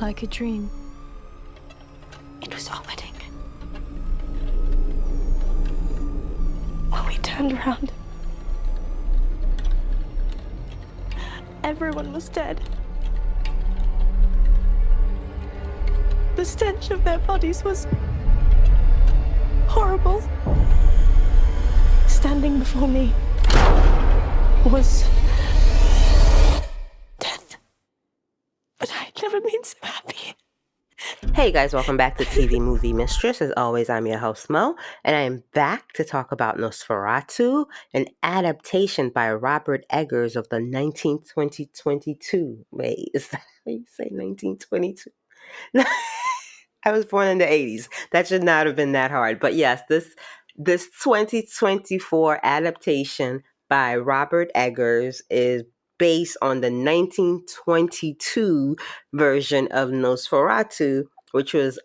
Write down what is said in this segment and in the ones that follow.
Like a dream. It was our wedding. When we turned around, everyone was dead. The stench of their bodies was horrible. Standing before me was death. But I'd never been so happy. Hey guys, welcome back to TV Movie Mistress. As always, I'm your host Mo, and I am back to talk about Nosferatu, an adaptation by Robert Eggers of the 1922. Wait, is that how you say 1922? I was born in the 80s. That should not have been that hard. But yes, this 2024 adaptation by Robert Eggers is based on the 1922 version of Nosferatu, which was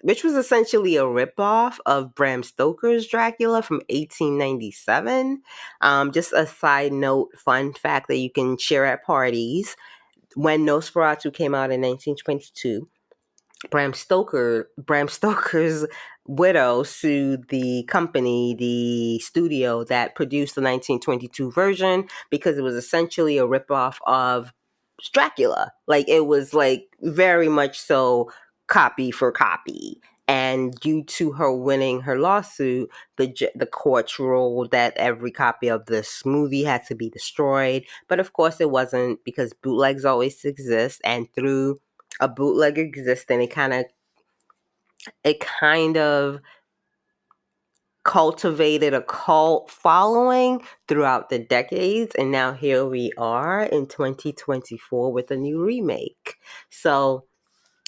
essentially a ripoff of Bram Stokers' Dracula from 1897. Just a side note, fun fact that you can share at parties. When Nosferatu came out in 1922, Bram Stoker's widow sued the company, the studio that produced the 1922 version, because it was essentially a ripoff of Dracula. Like, it was like very much so copy for copy. And due to her winning her lawsuit, the courts ruled that every copy of this movie had to be destroyed. But of course it wasn't, because bootlegs always exist, and through a bootleg existing, it kind of cultivated a cult following throughout the decades, and now here we are in 2024 with a new remake. So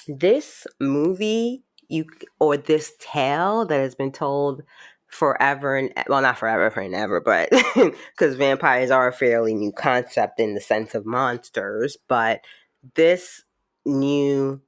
this movie, this tale that has been told forever and, well, not forever and ever, but because vampires are a fairly new concept in the sense of monsters, but this new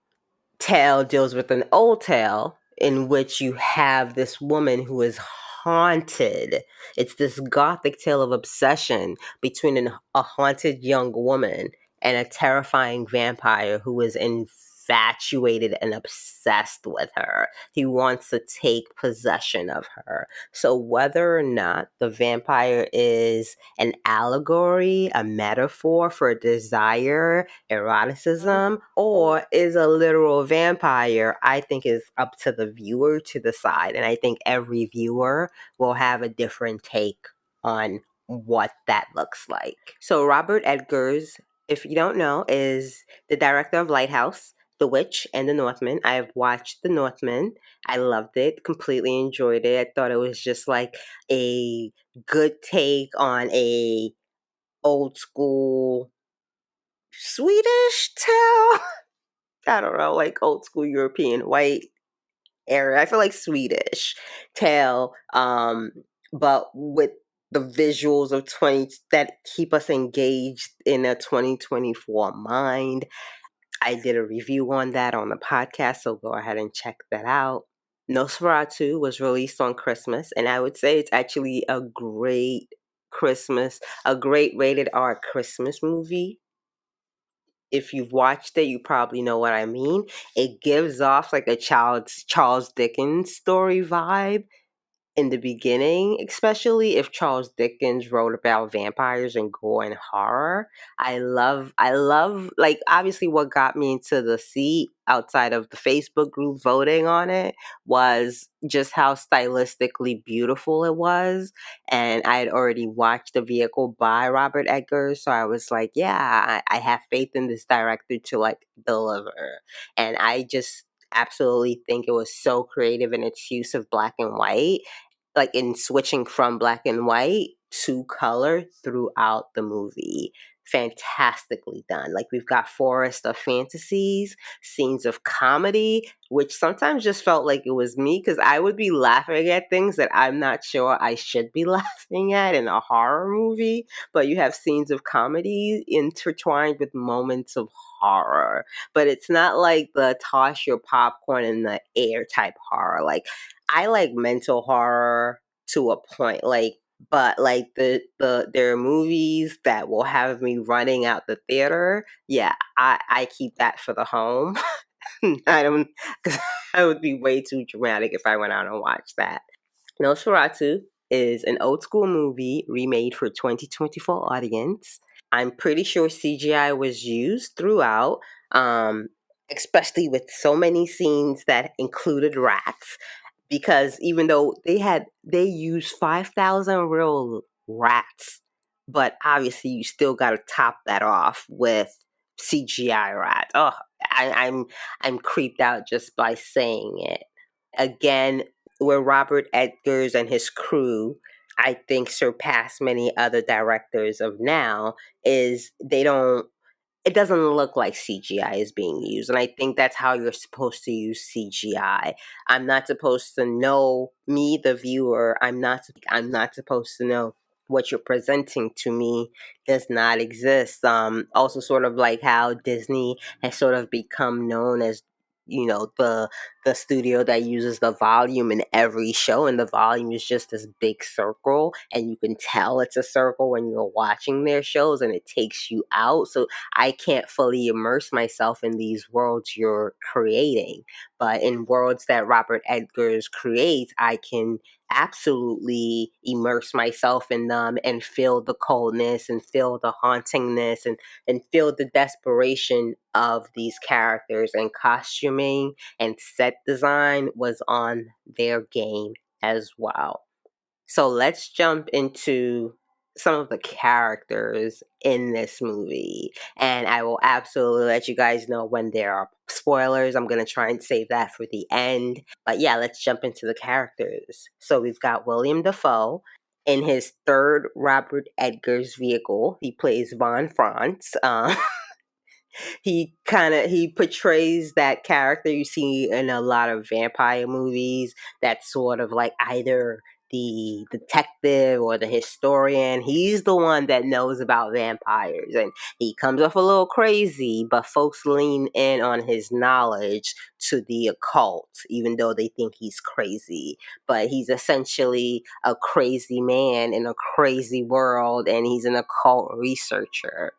tale deals with an old tale in which you have this woman who is haunted. It's this gothic tale of obsession between a haunted young woman and a terrifying vampire who is infatuated and obsessed with her. He wants to take possession of her. So whether or not the vampire is an allegory, a metaphor for desire, eroticism, or is a literal vampire, I think is up to the viewer to decide. And I think every viewer will have a different take on what that looks like. So Robert Eggers, if you don't know, is the director of Lighthouse, The Witch, and The Northman. I have watched The Northman. I loved it, completely enjoyed it. I thought it was just like a good take on a old school Swedish tale. I don't know, like old school European white era. I feel like Swedish tale, but with the visuals of 20 that keep us engaged in a 2024 mind. I did a review on that on the podcast, so go ahead and check that out. Nosferatu was released on Christmas, and I would say it's actually a great rated R Christmas movie. If you've watched it, you probably know what I mean. It gives off like a Charles Dickens story vibe in the beginning, especially if Charles Dickens wrote about vampires and gore and horror. I love, like, obviously what got me into the seat outside of the Facebook group voting on it was just how stylistically beautiful it was. And I had already watched The Vehicle by Robert Eggers, so I was like, yeah, I have faith in this director to like deliver. And I just absolutely think it was so creative in its use of black and white, like in switching from black and white to color throughout the movie. Fantastically done. Like, we've got forest of fantasies, scenes of comedy, which sometimes just felt like it was me, because I would be laughing at things that I'm not sure I should be laughing at in a horror movie. But you have scenes of comedy intertwined with moments of horror. But it's not like the toss your popcorn in the air type horror. Like, I like mental horror to a point. Like, But like there are movies that will have me running out the theater. Yeah, I keep that for the home. I don't, because I would be way too dramatic if I went out and watched that. Nosferatu is an old school movie remade for 2024 audience. I'm pretty sure CGI was used throughout, um, especially with so many scenes that included rats. Because even though they used 5,000 real rats, but obviously you still got to top that off with CGI rats. Oh, I'm creeped out just by saying it. Again, where Robert Eggers and his crew, I think, surpass many other directors of now, is it doesn't look like CGI is being used. And I think that's how you're supposed to use CGI. I'm not supposed to know, me, the viewer, I'm not supposed to know what you're presenting to me does not exist. Also sort of like how Disney has sort of become known as, the studio that uses the volume in every show, and the volume is just this big circle, and you can tell it's a circle when you're watching their shows, and it takes you out. So I can't fully immerse myself in these worlds you're creating. But in worlds that Robert Eggers creates, I can absolutely immerse myself in them and feel the coldness and feel the hauntingness and feel the desperation of these characters. And costuming and set design was on their game as well. So let's jump into some of the characters in this movie. And I will absolutely let you guys know when there are spoilers. I'm going to try and save that for the end. But yeah, let's jump into the characters. So we've got William Dafoe in his third Robert Eggers vehicle. He plays Von Franz. He portrays that character you see in a lot of vampire movies, that's sort of like either the detective or the historian. He's the one that knows about vampires, and he comes off a little crazy, but folks lean in on his knowledge to the occult, even though they think he's crazy. But he's essentially a crazy man in a crazy world, and he's an occult researcher.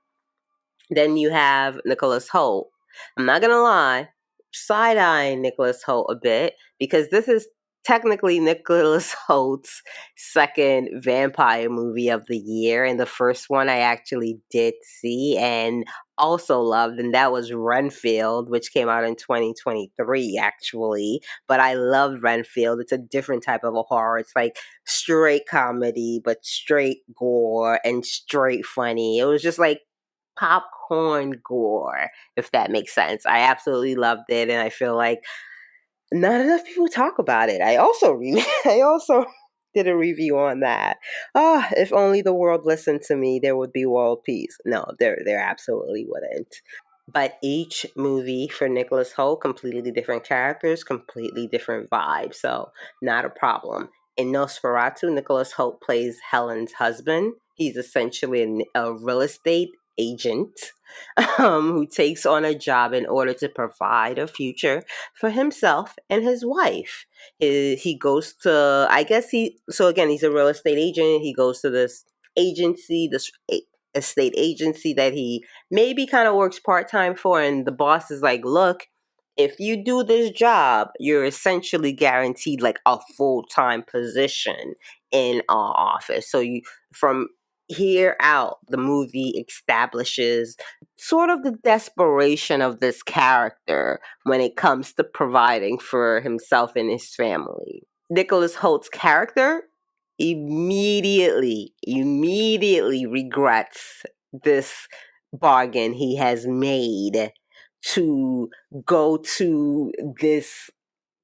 Then you have Nicholas Hoult. I'm not gonna lie, side-eyeing Nicholas Hoult a bit, because this is technically Nicholas Holt's second vampire movie of the year, and the first one I actually did see and also loved, and that was Renfield, which came out in 2023 actually. But I loved Renfield. It's a different type of a horror. It's like straight comedy, but straight gore and straight funny. It was just like popcorn gore, if that makes sense. I absolutely loved it, and I feel like not enough people talk about it. I also did a review on that. Ah, if only the world listened to me, there would be world peace. No, there absolutely wouldn't. But each movie for Nicholas Hoult, completely different characters, completely different vibes. So not a problem. In Nosferatu, Nicholas Hoult plays Helen's husband. He's essentially a real estate agent who takes on a job in order to provide a future for himself and his wife. He goes to, I guess so again, he's a real estate agent. He goes to this agency, this estate agency that he maybe kind of works part-time for, and the boss is like, look, if you do this job, you're essentially guaranteed like a full-time position in our office. So you, from here out, the movie establishes sort of the desperation of this character when it comes to providing for himself and his family. Nicholas Holt's character immediately regrets this bargain he has made to go to this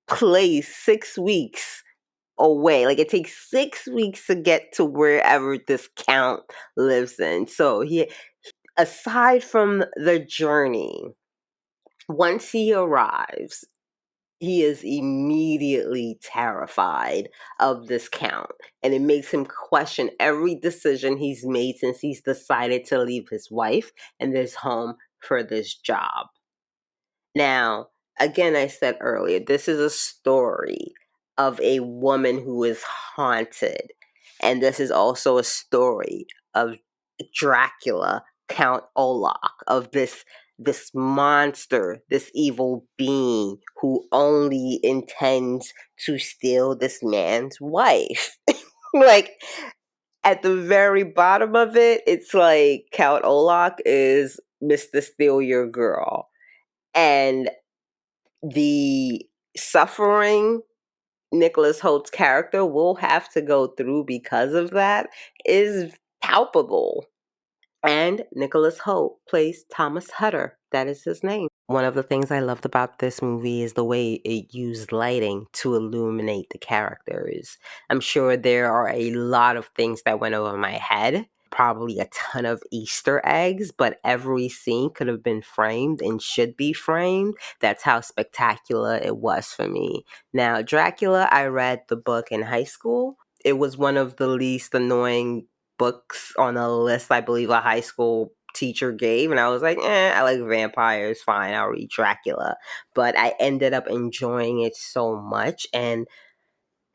place 6 weeks away. Like, it takes 6 weeks to get to wherever this count lives in. So he, aside from the journey, once he arrives, he is immediately terrified of this count, and it makes him question every decision he's made since he's decided to leave his wife and his home for this job. Now, again, I said earlier, this is a story of a woman who is haunted, And this is also a story of Dracula, Count Olaf, of this monster, this evil being who only intends to steal this man's wife. Like, at the very bottom of it, it's like Count Olaf is Mr. Steal Your Girl. And the suffering Nicholas Holt's character will have to go through because of that is palpable. And Nicholas Hoult plays Thomas Hutter. That is his name. One of the things I loved about this movie is the way it used lighting to illuminate the characters. I'm sure there are a lot of things that went over my head, probably a ton of Easter eggs, but every scene could have been framed and should be framed. That's how spectacular it was for me. Now, Dracula, I read the book in high school. It was one of the least annoying books on a list I believe a high school teacher gave, and I was like, I like vampires, fine, I'll read Dracula. But I ended up enjoying it so much, and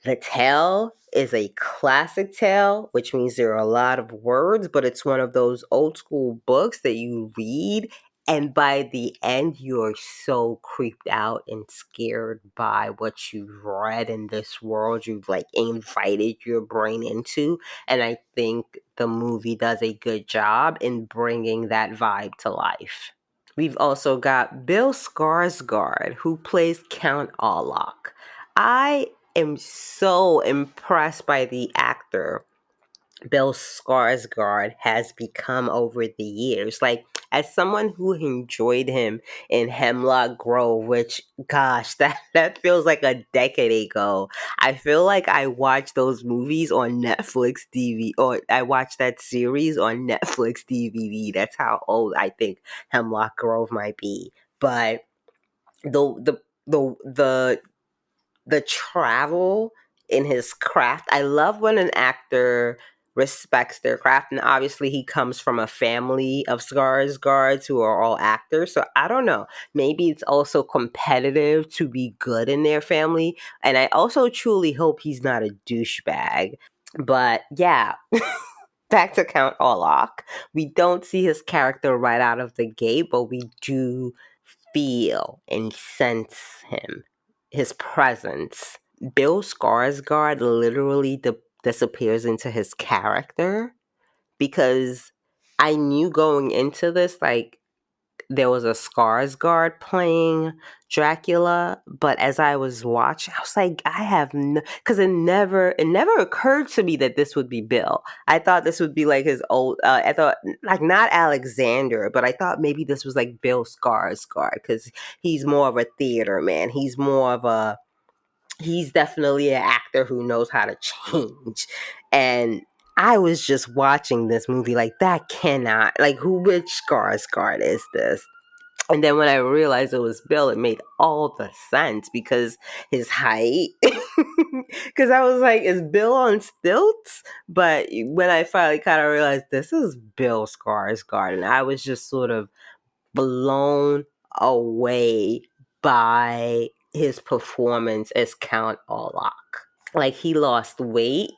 the tale is a classic tale, which means there are a lot of words, but it's one of those old school books that you read, and by the end, you're so creeped out and scared by what you've read in this world you've like invited your brain into. And I think the movie does a good job in bringing that vibe to life. We've also got Bill Skarsgård, who plays Count Orlok. I am so impressed by the actor Bill Skarsgård has become over the years. Like, as someone who enjoyed him in Hemlock Grove, which, gosh, that feels like a decade ago. I feel like I watched those movies on Netflix DVD, or I watched that series on Netflix DVD. That's how old I think Hemlock Grove might be. But the the travel in his craft. I love when an actor respects their craft, and obviously he comes from a family of Skarsgårds who are all actors. So I don't know. Maybe it's also competitive to be good in their family, and I also truly hope he's not a douchebag. But yeah. Back to Count Orlok. We don't see his character right out of the gate, but we do feel and sense him, his presence. Bill Skarsgård literally disappears into his character because I knew going into this, like, there was a Skarsgård playing Dracula, but as I was watching, I was like, I have no, because it never occurred to me that this would be Bill. I thought this would be like his old, I thought, like, not Alexander, but I thought maybe this was like Bill Skarsgård, because he's more of a theater man. He's definitely an actor who knows how to change. And I was just watching this movie like, that cannot, like, which Skarsgård is this? And then when I realized it was Bill, it made all the sense because his height. Because I was like, is Bill on stilts? But when I finally kind of realized this is Bill Skarsgård, and I was just sort of blown away by his performance as Count Orlok. Like, he lost weight.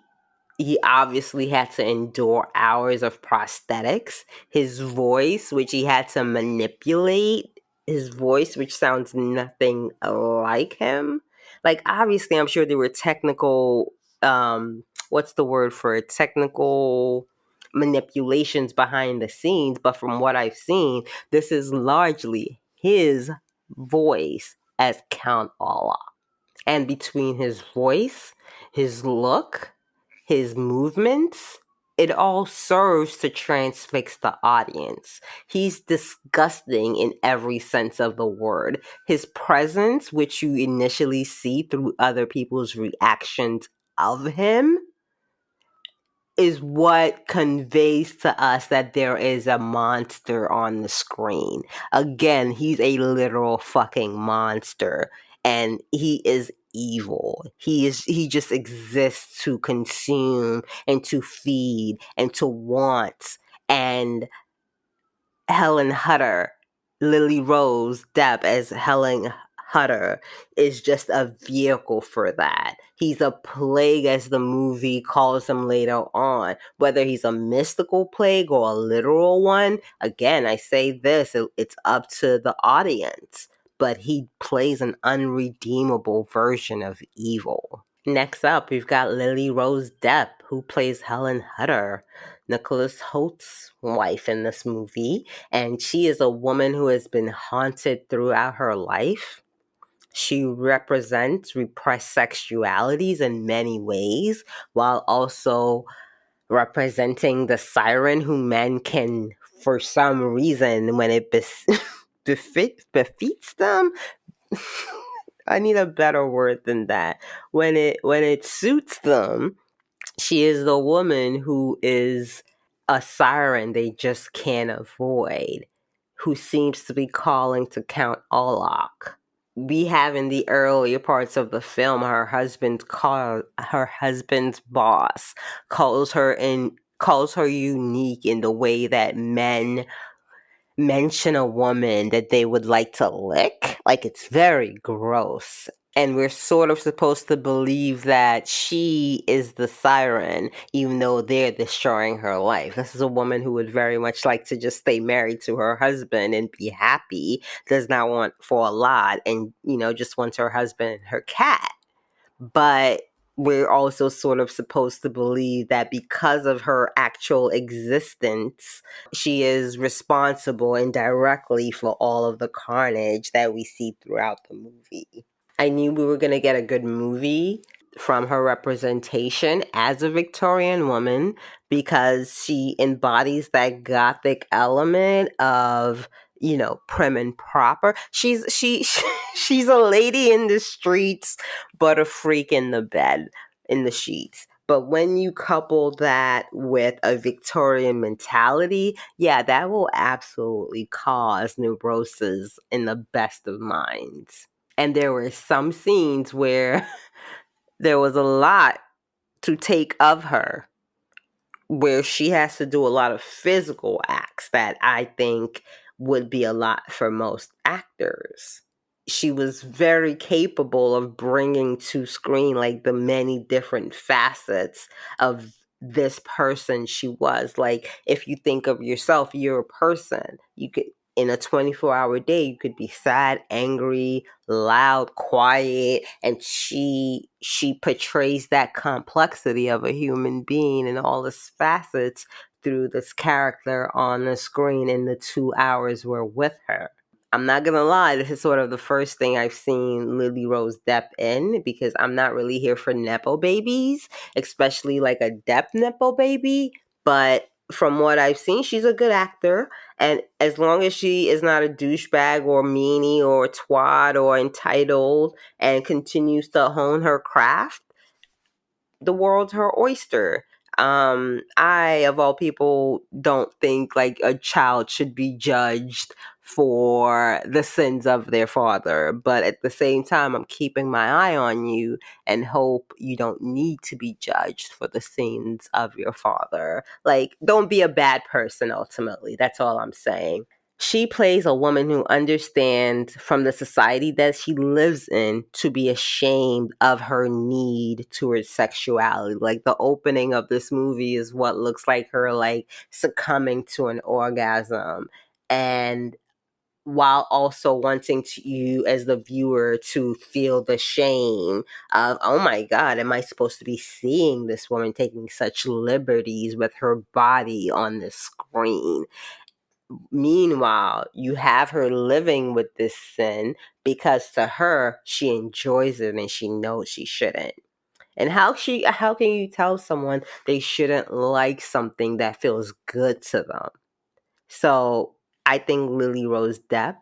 He obviously had to endure hours of prosthetics. His voice, which he had to manipulate, his voice, which sounds nothing like him. Like, obviously, I'm sure there were technical, what's the word for it? Technical manipulations behind the scenes. But from what I've seen, this is largely his voice as Count Orlok. And between his voice, his look, his movements, it all serves to transfix the audience. He's disgusting in every sense of the word. His presence, which you initially see through other people's reactions of him, is what conveys to us that there is a monster on the screen. Again, he's a literal fucking monster, and he is evil. He just exists to consume and to feed and to want. And Helen Hutter, Lily Rose Depp as Helen Hutter is just a vehicle for that. He's a plague, as the movie calls him later on. Whether he's a mystical plague or a literal one, again, I say this, it's up to the audience. But he plays an unredeemable version of evil. Next up, we've got Lily Rose Depp, who plays Helen Hutter, Nicholas Holt's wife in this movie. And she is a woman who has been haunted throughout her life. She represents repressed sexualities in many ways, while also representing the siren who men can, for some reason, when it befeats them, I need a better word than that. When it suits them, she is the woman who is a siren they just can't avoid, who seems to be calling to Count Olok. We have in the earlier parts of the film her husband's boss calls her unique in the way that men mention a woman that they would like to lick. Like, it's very gross. And we're sort of supposed to believe that she is the siren, even though they're destroying her life. This is a woman who would very much like to just stay married to her husband and be happy, does not want for a lot, and, just wants her husband and her cat. But we're also sort of supposed to believe that because of her actual existence, she is responsible indirectly for all of the carnage that we see throughout the movie. I knew we were going to get a good movie from her representation as a Victorian woman, because she embodies that gothic element of, prim and proper. She's a lady in the streets, but a freak in the bed, in the sheets. But when you couple that with a Victorian mentality, yeah, that will absolutely cause neurosis in the best of minds. And there were some scenes where there was a lot to take of her, where she has to do a lot of physical acts that I think would be a lot for most actors. She was very capable of bringing to screen like the many different facets of this person she was. Like, if you think of yourself, you're a person. You could, in a 24-hour day, you could be sad, angry, loud, quiet, and she portrays that complexity of a human being in all its facets through this character on the screen in the 2 hours we're with her. I'm not gonna lie, this is sort of the first thing I've seen Lily Rose Depp in, because I'm not really here for Nepo babies, especially like a Depp Nepo baby. But from what I've seen, she's a good actor. And as long as she is not a douchebag or meanie or twat or entitled and continues to hone her craft, the world's her oyster. I, of all people, don't think like a child should be judged for the sins of their father. But at the same time, I'm keeping my eye on you and hope you don't need to be judged for the sins of your father. Like, don't be a bad person, ultimately. That's all I'm saying. She plays a woman who understands from the society that she lives in to be ashamed of her need towards sexuality. Like, the opening of this movie is what looks like her like succumbing to an orgasm, and while also wanting you as the viewer to feel the shame of, oh my God, am I supposed to be seeing this woman taking such liberties with her body on the screen? Meanwhile, you have her living with this sin because to her, she enjoys it and she knows she shouldn't. And how can you tell someone they shouldn't like something that feels good to them? So I think Lily Rose Depp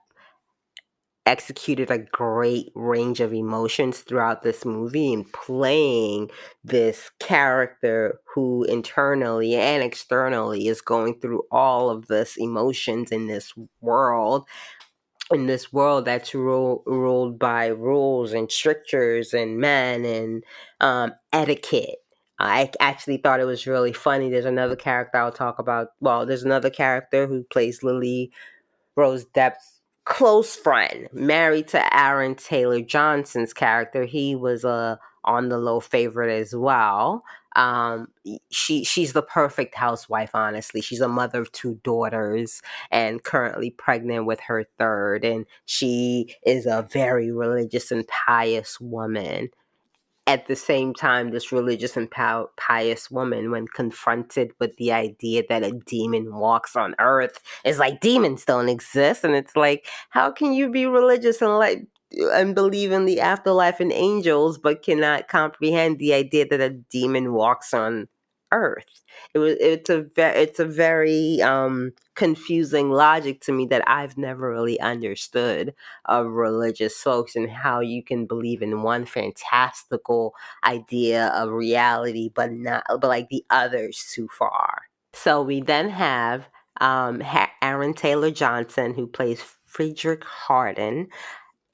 executed a great range of emotions throughout this movie in playing this character who internally and externally is going through all of this emotions in this world that's ruled by rules and strictures and men and etiquette. I actually thought it was really funny. There's another character I'll talk about. Well, there's another character who plays Lily Rose Depp's close friend, married to Aaron Taylor Johnson's character. He was a on the low favorite as well. She's the perfect housewife, honestly. She's a mother of two daughters and currently pregnant with her third, and she is a very religious and pious woman. At the same time, this religious and pious woman, when confronted with the idea that a demon walks on earth, is like, demons don't exist. And it's like, how can you be religious and believe in the afterlife and angels, but cannot comprehend the idea that a demon walks on earth? It's a very confusing logic to me that I've never really understood of religious folks, and how you can believe in one fantastical idea of reality, but like the others too far. So we then have Aaron Taylor Johnson, who plays Friedrich Harden,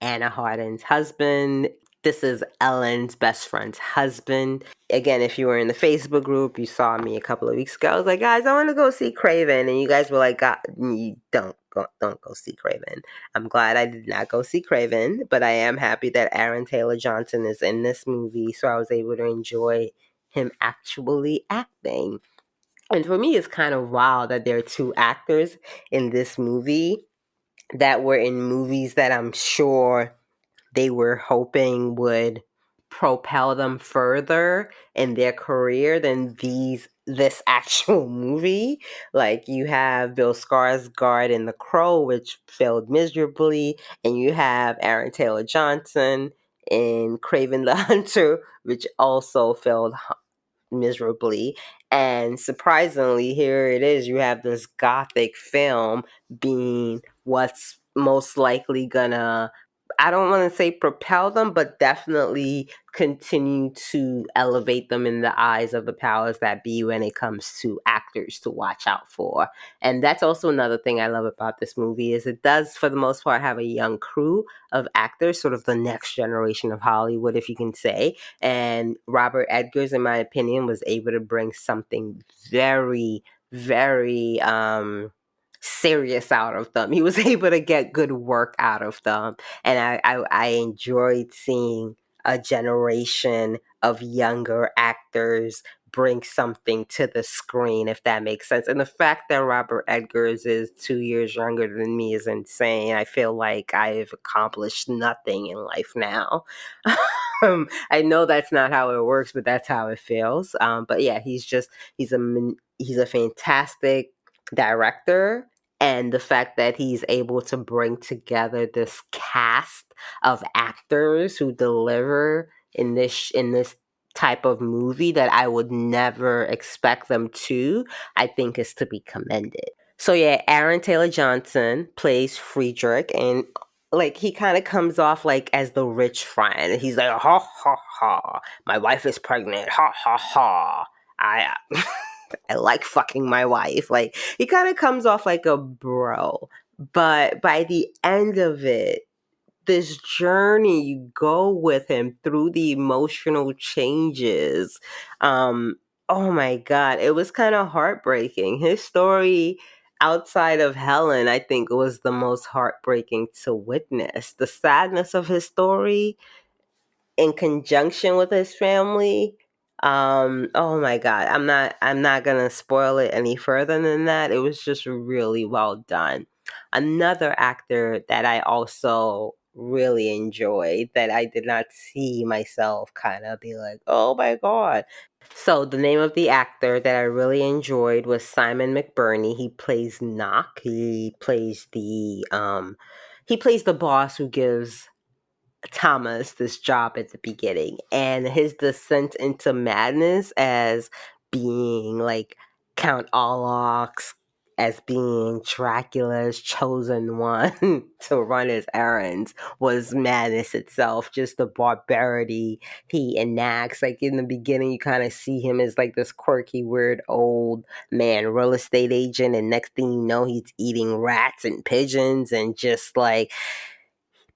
Anna Harden's husband. This is Ellen's best friend's husband. Again, if you were in the Facebook group, you saw me a couple of weeks ago. I was like, guys, I want to go see Craven, and you guys were like, God, you don't go see Craven. I'm glad I did not go see Craven, but I am happy that Aaron Taylor Johnson is in this movie, so I was able to enjoy him actually acting. And for me, it's kind of wild that there are two actors in this movie that were in movies that I'm sure they were hoping would propel them further in their career than this actual movie. Like, you have Bill Skarsgård in The Crow, which failed miserably, and you have Aaron Taylor Johnson in Craven the Hunter, which also failed miserably. And surprisingly, here it is, you have this gothic film being what's most likely gonna, I don't want to say propel them, but definitely continue to elevate them in the eyes of the powers that be when it comes to actors to watch out for. And that's also another thing I love about this movie, is it does, for the most part, have a young crew of actors, sort of the next generation of Hollywood, if you can say. And Robert Eggers, in my opinion, was able to bring something very, very serious out of them. He was able to get good work out of them. And I enjoyed seeing a generation of younger actors bring something to the screen, if that makes sense. And the fact that Robert Eggers is 2 years younger than me is insane. I feel like I've accomplished nothing in life now. I know that's not how it works, but that's how it feels. But yeah, he's a fantastic director, and the fact that he's able to bring together this cast of actors who deliver in this type of movie that I would never expect them to, I think is to be commended. So yeah, Aaron Taylor Johnson plays Friedrich, and like, he kind of comes off like as the rich friend. He's like, ha ha ha, my wife is pregnant, ha ha ha. I I like fucking my wife. Like, he kind of comes off like a bro. But by the end of it, this journey you go with him through the emotional changes. Oh my God, it was kind of heartbreaking. His story outside of Helen, I think, was the most heartbreaking to witness. The sadness of his story in conjunction with his family. Oh my God, I'm not gonna spoil it any further than that. It was just really well done. Another actor that I also really enjoyed, that I did not see myself kind of be like, oh my God. So the name of the actor that I really enjoyed was Simon McBurney. He plays Knock. He plays the boss who gives Thomas this job at the beginning, and his descent into madness as being like Count Orlok's, as being Dracula's chosen one to run his errands, was madness itself. Just the barbarity he enacts. Like, in the beginning, you kind of see him as like this quirky, weird old man real estate agent, and next thing you know, he's eating rats and pigeons, and just like,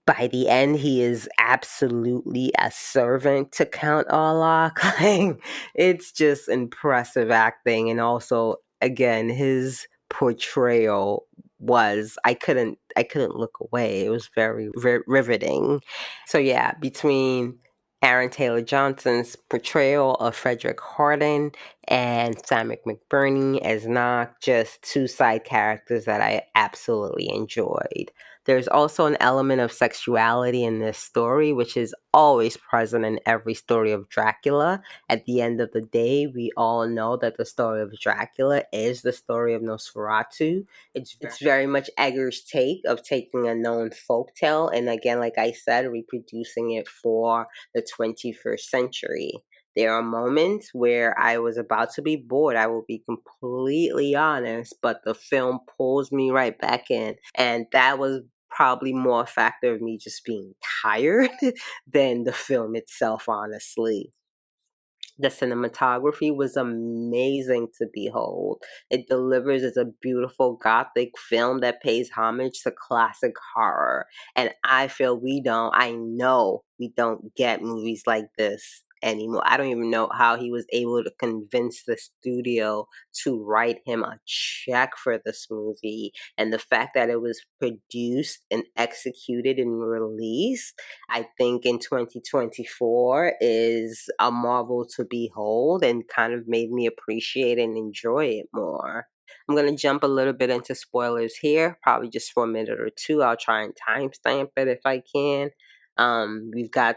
by the end, he is absolutely a servant to Count Orlok. Like, it's just impressive acting. And also, again, his portrayal was. I couldn't look away. It was very riveting. So yeah, between Aaron Taylor Johnson's portrayal of Frederick Hardin and Samik McBurney as Knock, just two side characters that I absolutely enjoyed. There's also an element of sexuality in this story, which is always present in every story of Dracula. At the end of the day, we all know that the story of Dracula is the story of Nosferatu. It's very much Eggers' take of taking a known folktale and, again, like I said, reproducing it for the 21st century. There are moments where I was about to be bored, I will be completely honest, but the film pulls me right back in. And that was probably more a factor of me just being tired than the film itself, honestly. The cinematography was amazing to behold. It delivers as a beautiful gothic film that pays homage to classic horror. And I know we don't get movies like this anymore. I don't even know how he was able to convince the studio to write him a check for this movie. And the fact that it was produced and executed and released, I think, in 2024 is a marvel to behold and kind of made me appreciate and enjoy it more. I'm going to jump a little bit into spoilers here, probably just for a minute or two. I'll try and timestamp it if I can. We've got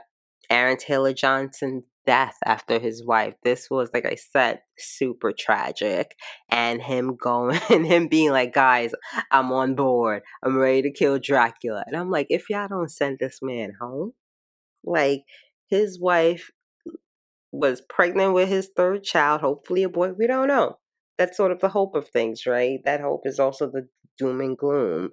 Aaron Taylor Johnson's death after his wife. This was, like I said, super tragic. And him going and him being like, guys, I'm on board. I'm ready to kill Dracula. And I'm like, if y'all don't send this man home, like, his wife was pregnant with his third child, hopefully a boy. We don't know. That's sort of the hope of things, right? That hope is also the doom and gloom.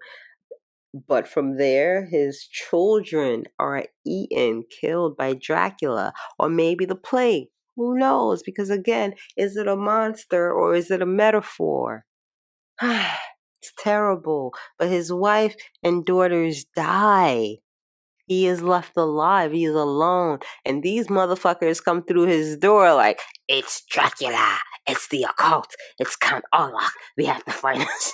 But from there, his children are eaten, killed by Dracula, or maybe the plague. Who knows? Because again, is it a monster or is it a metaphor? It's terrible. But his wife and daughters die. He is left alive. He is alone. And these motherfuckers come through his door like, it's Dracula. It's the occult. It's Count Orlok. We have to find us.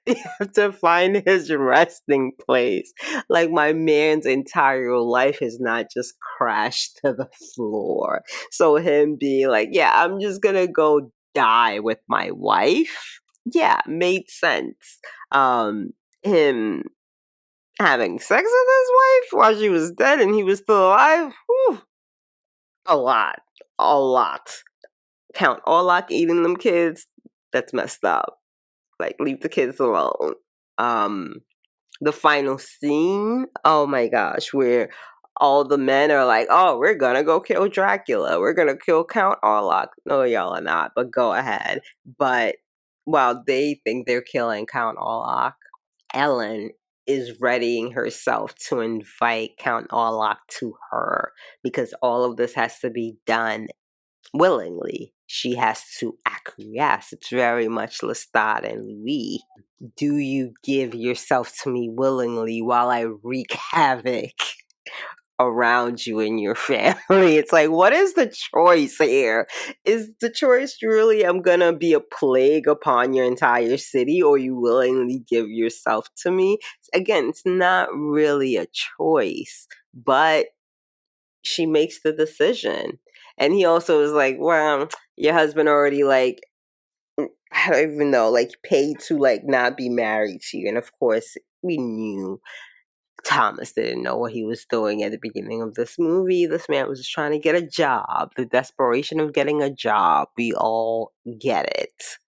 We have to find his resting place. Like, my man's entire life has not just crashed to the floor. So him being like, yeah, I'm just gonna go die with my wife. Yeah, made sense. Him having sex with his wife while she was dead and he was still alive. Whew, a lot. A lot. Count Orlok eating them kids. That's messed up. Like, leave the kids alone. The final scene, oh my gosh, where all the men are like, oh, we're gonna go kill Dracula. We're gonna kill Count Orlok. No, y'all are not, but go ahead. But while they think they're killing Count Orlok, Ellen is readying herself to invite Count Orlok to her because all of this has to be done willingly. She has to acquiesce. It's very much Lestat and Louis. Do you give yourself to me willingly while I wreak havoc around you and your family? It's like, what is the choice here? Is the choice really, I'm gonna be a plague upon your entire city, or you willingly give yourself to me? Again, it's not really a choice, but she makes the decision. And he also is like, well, your husband already, like, I don't even know, like, paid to, like, not be married to you. And of course, we knew Thomas didn't know what he was doing at the beginning of this movie. This man was just trying to get a job. The desperation of getting a job. We all get it.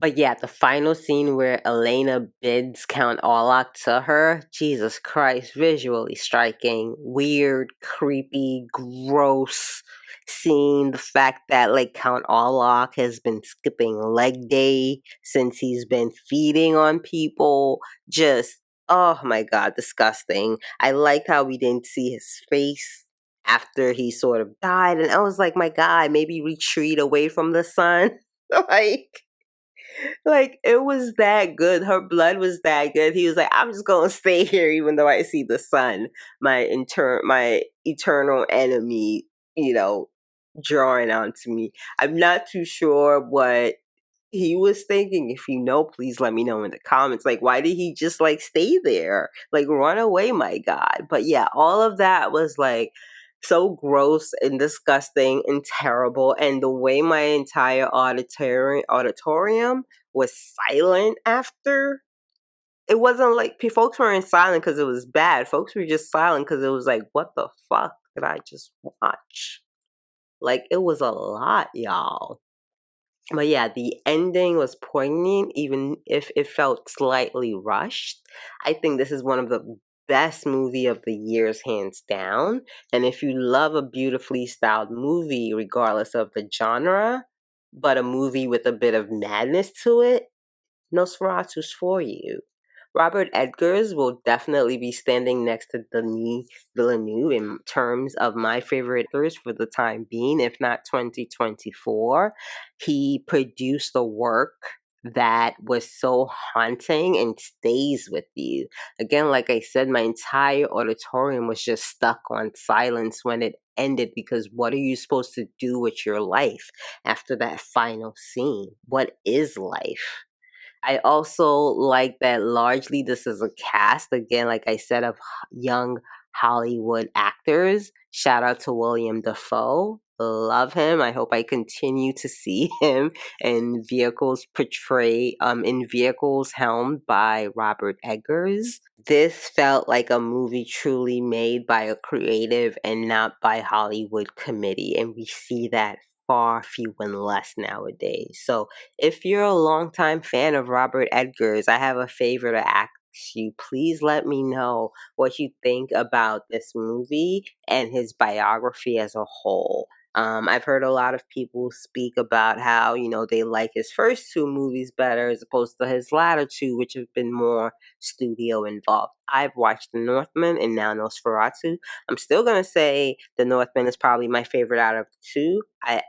But yeah, the final scene where Elena bids Count Orlok to her, Jesus Christ, visually striking, weird, creepy, gross scene. The fact that, like, Count Orlok has been skipping leg day since he's been feeding on people, just, oh my god, disgusting. I liked how we didn't see his face after he sort of died, and I was like, my god, maybe retreat away from the sun. Like, it was that good. Her blood was that good. He was like, I'm just gonna stay here even though I see the sun, my eternal enemy, drawing onto me. I'm not too sure what he was thinking? If you know, please let me know in the comments. Like, why did he just like stay there? Like, run away, my God. But yeah, all of that was like so gross and disgusting and terrible. And the way my entire auditorium was silent after, it wasn't like folks weren't silent because it was bad. Folks were just silent because it was like, what the fuck did I just watch? Like, it was a lot, y'all. But yeah, the ending was poignant, even if it felt slightly rushed. I think this is one of the best movie of the years, hands down. And if you love a beautifully styled movie, regardless of the genre, but a movie with a bit of madness to it, Nosferatu's for you. Robert Edgers will definitely be standing next to Denis Villeneuve in terms of my favorite actors for the time being, if not 2024. He produced a work that was so haunting and stays with you. Again, like I said, my entire auditorium was just stuck on silence when it ended, because what are you supposed to do with your life after that final scene? What is life? I also like that largely this is a cast, again, like I said, of young Hollywood actors. Shout out to William Dafoe. Love him. I hope I continue to see him in vehicles helmed by Robert Eggers. This felt like a movie truly made by a creative and not by Hollywood committee, and we see that far few and less nowadays. So if you're a longtime fan of Robert Edgers, I have a favor to ask you. Please let me know what you think about this movie and his biography as a whole. I've heard a lot of people speak about how, they like his first two movies better as opposed to his latter two, which have been more studio involved. I've watched The Northman and now Nosferatu. I'm still going to say The Northman is probably my favorite out of the two. I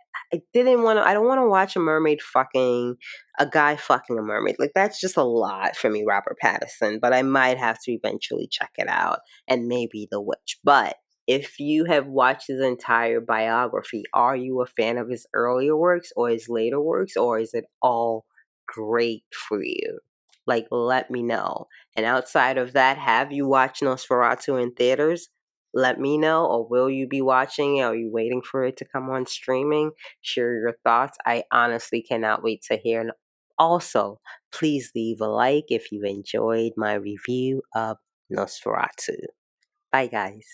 don't want to watch a guy fucking a mermaid. Like, that's just a lot for me, Robert Pattinson, but I might have to eventually check it out, and maybe The Witch. But if you have watched his entire biography, are you a fan of his earlier works or his later works, or is it all great for you? Like, let me know. And outside of that, have you watched Nosferatu in theaters? Let me know. Or will you be watching it? Are you waiting for it to come on streaming? Share your thoughts. I honestly cannot wait to hear. And also, please leave a like if you enjoyed my review of Nosferatu. Bye, guys.